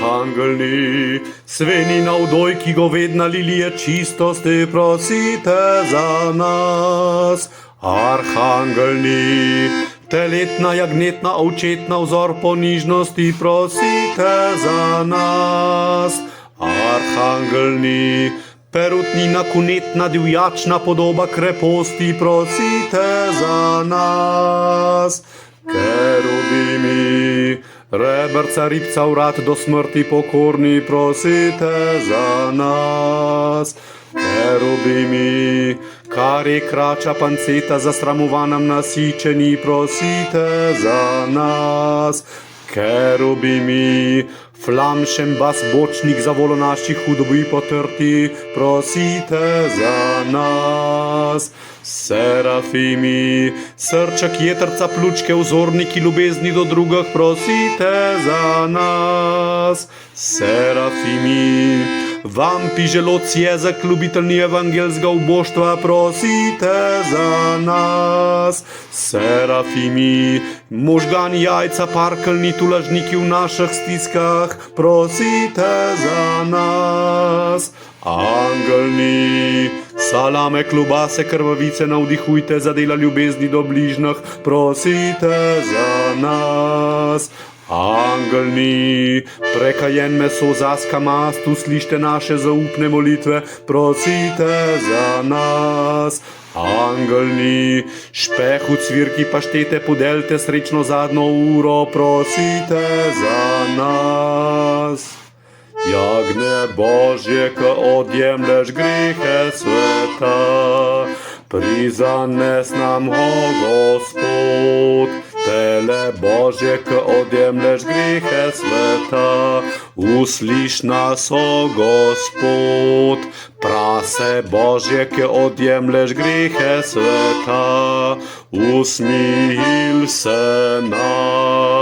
Arhangelni, sveni navdojki govedna lilije čistosti, prosite za nas. Arhangelni, teletna jagnetna ovčetna vzor ponižnosti, prosite za nas. Arhangelni, perutnina kunetna divjačna podoba kreposti, prosite za nas. Kerubimi, rebrca ribca vrat do smrti pokorni, prosite za nas. Kerubimi, kar krača panceta zasramovanam nasičeni, prosite za nas. Kerubimi, flamšem bas bočnik za volo naših hudobi potrti, prosite za nas. Serafimi, srček jetrca pljučke vzorniki ljubezni do drugih, prosite za nas. Serafimi, vampi želoci jezik ljubiteljni evangelskega uboštva, prosite za nas. Serafimi, možgani jajca parkeljni tulažniki v naših stiskah, prosite za nas. Angelni, salame, klobase, krvavice navdihujte za dela ljubezni do bližnjih, prosite za nas. Angelni, prekajen meso zaska mast, uslište naše zaupne molitve, prosite za nas. Angelni, špeh v cvirki paštete podelte srečno zadnjo uro, prosite za nas. Jagne Božje, ko odjemleš grehe sveta, prizanes nam, o Gospod. Tele Božje, ko odjemleš grehe sveta, usliš nas, o Gospod. Prase Božje, ko odjemleš grehe sveta, usmil se nam.